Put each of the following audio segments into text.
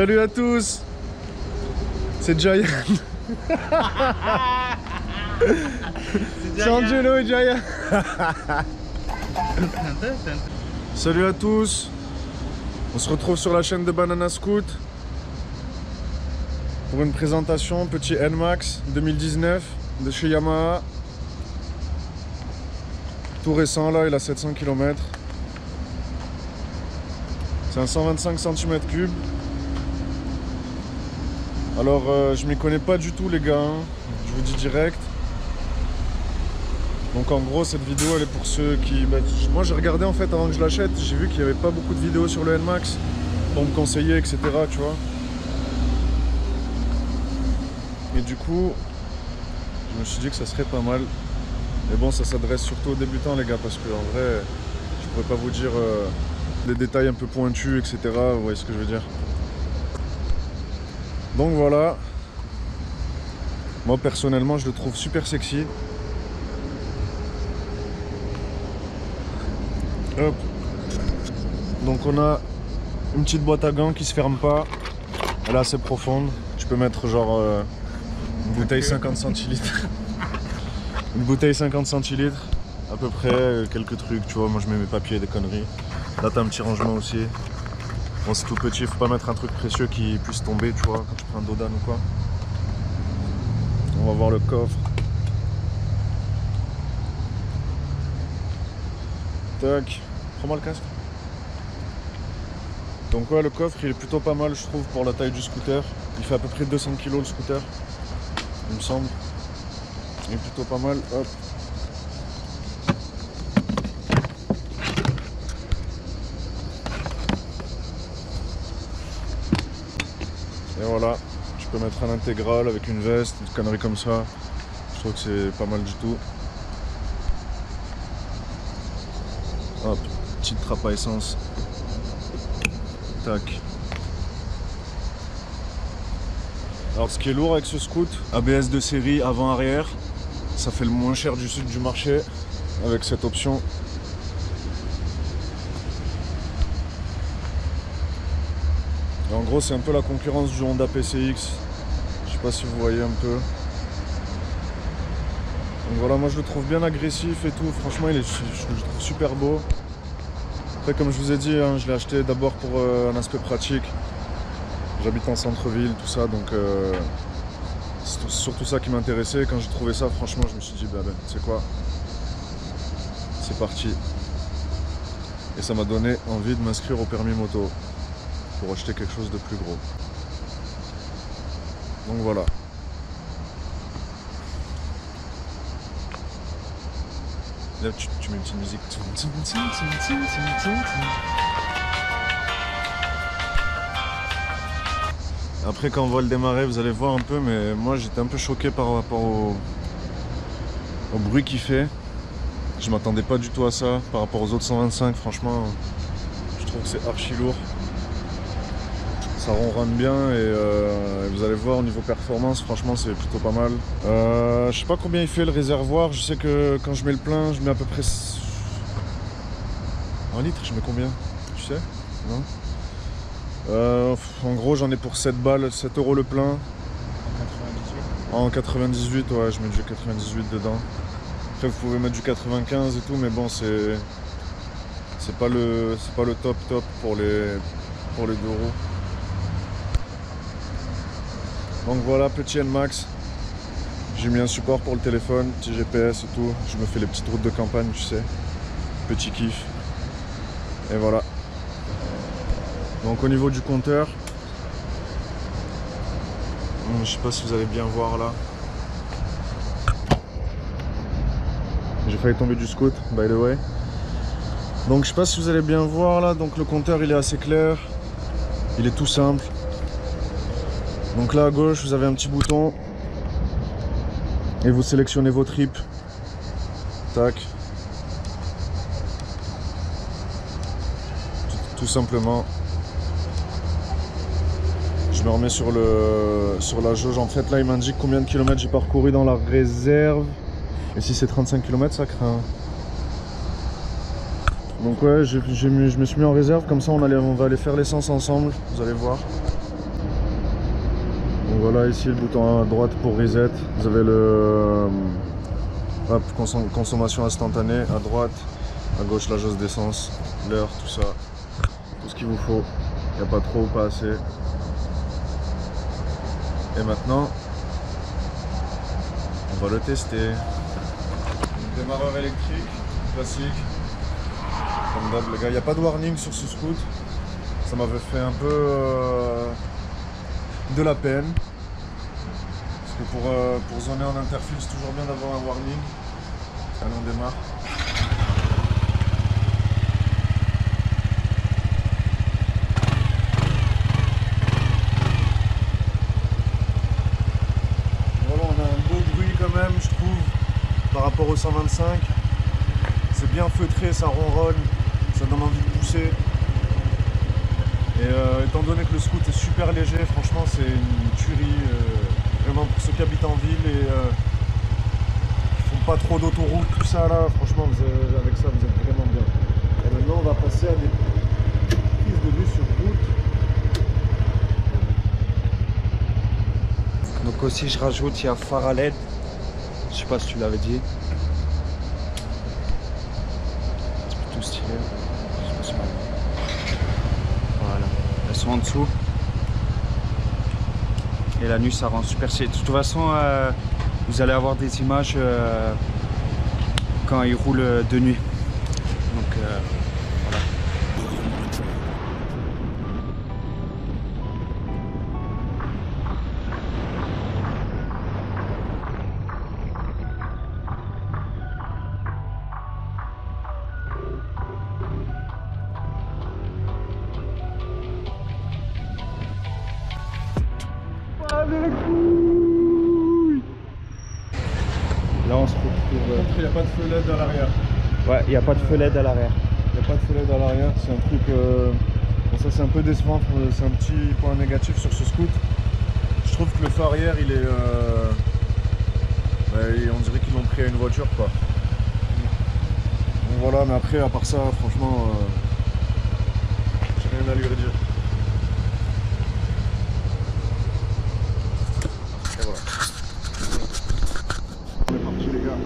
Salut à tous, c'est Giant. C'est Angelo et Giant. Salut à tous, on se retrouve sur la chaîne de Banana Scoot pour une présentation petit NMAX 2019 de chez Yamaha. Tout récent là, il a 700 km. C'est un 125 cm3. Alors je m'y connais pas du tout les gars, hein. Je vous dis direct. Donc en gros cette vidéo elle est pour ceux qui... moi j'ai regardé en fait avant que je l'achète, j'ai vu qu'il n'y avait pas beaucoup de vidéos sur le NMAX pour me conseiller etc, tu vois. Et du coup je me suis dit que ça serait pas mal. Mais bon, ça s'adresse surtout aux débutants les gars, parce que en vrai je pourrais pas vous dire des détails un peu pointus etc, vous voyez ce que je veux dire. Donc voilà, moi personnellement je le trouve super sexy. Hop. Donc on a une petite boîte à gants qui se ferme pas, elle est assez profonde, tu peux mettre genre une bouteille 50 centilitres. Une bouteille 50 centilitres à peu près, quelques trucs, tu vois, moi je mets mes papiers, des conneries. Là t'as un petit rangement aussi. Bon c'est tout petit, faut pas mettre un truc précieux qui puisse tomber, tu vois, quand tu prends un dodan ou quoi. On va voir le coffre. Tac, prends-moi le casque. Donc ouais, le coffre il est plutôt pas mal je trouve pour la taille du scooter. Il fait à peu près 200 kg le scooter, il me semble. Il est plutôt pas mal, hop. Et voilà, je peux mettre un intégral avec une veste, une connerie comme ça. Je trouve que c'est pas mal du tout. Hop, petite trappe à essence. Tac. Alors ce qui est lourd avec ce scoot, ABS de série avant-arrière, ça fait le moins cher du sud du marché avec cette option. Et en gros c'est un peu la concurrence du Honda PCX. Je sais pas si vous voyez un peu. Donc voilà, moi je le trouve bien agressif et tout, franchement je le trouve super beau. Après comme je vous ai dit, hein, je l'ai acheté d'abord pour un aspect pratique. J'habite en centre-ville, tout ça, donc c'est surtout ça qui m'intéressait. Quand j'ai trouvé ça, franchement, je me suis dit, bah ben, tu sais quoi, c'est parti. Et ça m'a donné envie de m'inscrire au permis moto pour acheter quelque chose de plus gros. Donc voilà. Là, tu mets une petite musique. Après quand on va le démarrer vous allez voir un peu, mais moi j'étais un peu choqué par rapport au bruit qu'il fait. Je m'attendais pas du tout à ça par rapport aux autres 125, franchement je trouve que c'est archi lourd. Ça ronronne bien et vous allez voir au niveau performance, franchement c'est plutôt pas mal. Je sais pas combien il fait le réservoir, je sais que quand je mets le plein je mets à peu près... En litre je mets combien? Tu sais? Non? En gros j'en ai pour 7 balles, 7 € le plein. En 98, ouais, je mets du 98 dedans. Après vous pouvez mettre du 95 et tout, mais bon c'est pas le top pour les 2 €. Donc voilà, petit NMAX. J'ai mis un support pour le téléphone, petit GPS et tout. Je me fais les petites routes de campagne, tu sais. Petit kiff. Et voilà. Donc au niveau du compteur, je sais pas si vous allez bien voir là. J'ai failli tomber du scoot, by the way. Donc je sais pas si vous allez bien voir là, donc le compteur il est assez clair. Il est tout simple. Donc là à gauche vous avez un petit bouton. Et vous sélectionnez vos tripes. Tac. Tout simplement. Je me remets sur la jauge. En fait là il m'indique combien de kilomètres j'ai parcouru dans la réserve. Et si c'est 35 km ça craint. Donc ouais je me suis mis en réserve, comme ça on va aller faire l'essence ensemble, vous allez voir. Donc voilà, ici le bouton à droite pour reset. Vous avez le consommation instantanée à droite, à gauche la jauge d'essence, l'heure, tout ça, tout ce qu'il vous faut. Il n'y a pas trop ou pas assez. Et maintenant, on va le tester. Démarreur électrique, classique. Comme d'hab les gars, il n'y a pas de warning sur ce scoot. Ça m'avait fait un peu de la peine. Parce que pour zoner en interfill, c'est toujours bien d'avoir un warning. Allez, on démarre. Voilà, on a un beau bruit quand même, je trouve, par rapport au 125. C'est bien feutré, ça ronronne, ça donne envie de pousser. Et étant donné que le scoot est super léger, franchement c'est une tuerie, vraiment pour ceux qui habitent en ville et qui font pas trop d'autoroute, tout ça là, franchement avec ça vous êtes vraiment bien. Et maintenant on va passer à des prises de vue sur route. Donc aussi je rajoute, il y a phare à LED, je sais pas si tu l'avais dit. C'est plutôt stylé. Je sais pas si on l'a- Voilà, elles sont en dessous. Et la nuit ça rend super stylé. De toute façon, vous allez avoir des images quand il roule de nuit. Donc voilà. Là on se retrouve. Il n'y a pas de feu LED à l'arrière. Ouais, il n'y a pas de feu LED à l'arrière. Il n'y a pas de feu LED à l'arrière, c'est un truc. Bon, ça c'est un peu décevant, c'est un petit point négatif sur ce scoot. Je trouve que le feu arrière il est. On dirait qu'ils l'ont pris à une voiture quoi. Donc voilà, mais après à part ça, franchement, j'ai rien à lui redire. Et voilà. On est parti les gars.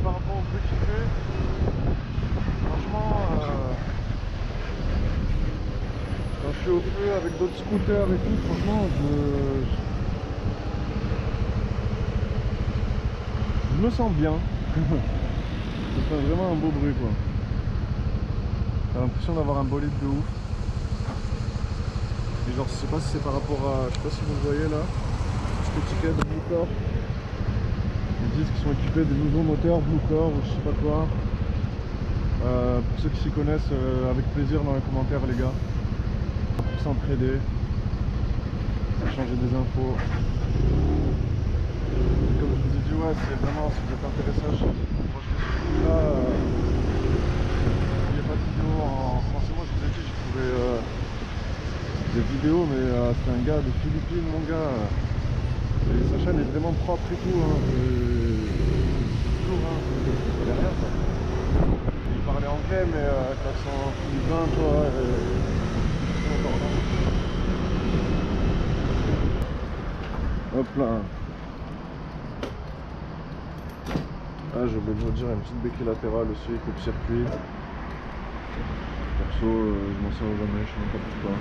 Par rapport au bruit qu'il fait, franchement, quand je suis au feu avec d'autres scooters et tout, franchement, je me sens bien. Ça fait vraiment un beau bruit quoi. T'as l'impression d'avoir un bolide de ouf. Et genre, je sais pas si c'est par rapport à, je sais pas si vous le voyez là, cette étiquette de Bluecore. Ils disent qu'ils sont équipés des nouveaux moteurs Bluecore ou je sais pas quoi. Pour ceux qui s'y connaissent, avec plaisir dans les commentaires les gars. Pour s'entraider, changer des infos. Et comme je vous ai dit, ouais, c'est vraiment, si vous êtes intéressé à acheter là, il n'y a pas de vidéo en français. Moi je vous ai dit, j'ai trouvé des vidéos, mais c'est un gars de Philippines, mon gars. Et sa chaîne est vraiment propre et tout, hein. C'est toujours, hein, c'est derrière ça. Il parlait anglais, mais quand ils sont philippins, toi, hop là. Ah, j'ai oublié de vous dire, il y a une petite béquille latérale aussi, coupe-circuit. Perso, je m'en sers jamais, je sais même pas pourquoi.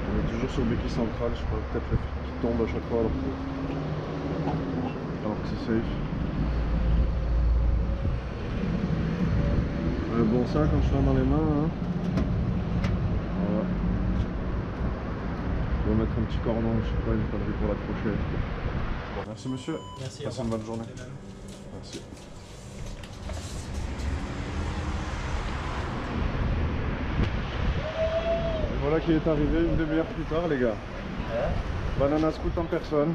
On est toujours sur béquille centrale, je crois peut-être le fil qui tombe à chaque fois alors que c'est safe. Bon, ça quand je suis dans les mains, hein. Voilà. Je vais mettre un petit cordon, je sais pas, une connerie pour l'accrocher. Bon, merci monsieur. Merci. Passez une bonne journée. Merci. Et voilà qui est arrivé une demi-heure plus tard les gars. Banana Scoot en personne.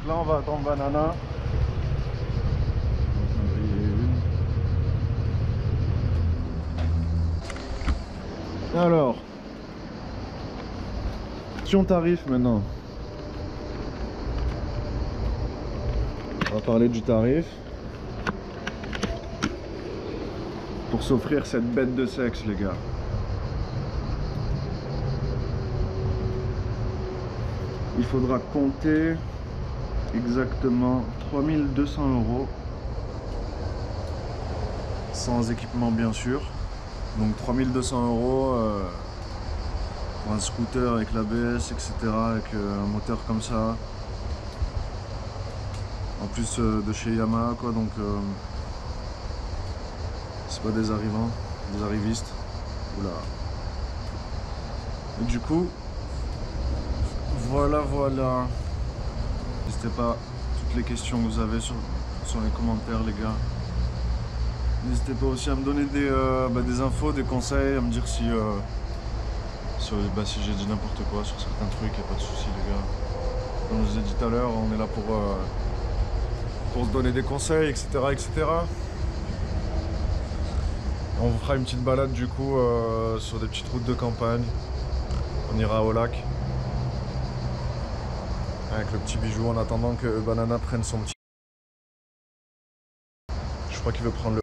là on va attendre Banana. Alors, question tarif maintenant. On va parler du tarif. Pour s'offrir cette bête de sexe, les gars. Il faudra compter exactement 3200 €. Sans équipement, bien sûr. Donc 3200 € pour un scooter avec l'ABS, etc. Avec un moteur comme ça. En plus de chez Yamaha, quoi. Donc c'est pas des arrivants, des arrivistes. Oula. Et du coup, voilà. N'hésitez pas, toutes les questions que vous avez sur les commentaires, les gars. N'hésitez pas aussi à me donner des infos, des conseils, à me dire si j'ai dit n'importe quoi sur certains trucs, y a pas de soucis, les gars. Comme je vous ai dit tout à l'heure, on est là pour se donner des conseils, etc. On vous fera une petite balade du coup sur des petites routes de campagne. On ira au lac. Avec le petit bijou en attendant que Banana prenne son petit... Je crois qu'il veut prendre le...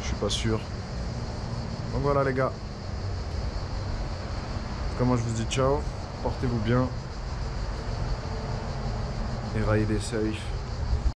Je suis pas sûr. Donc voilà les gars. Comme je vous dis ciao. Portez-vous bien. Et ridez safe.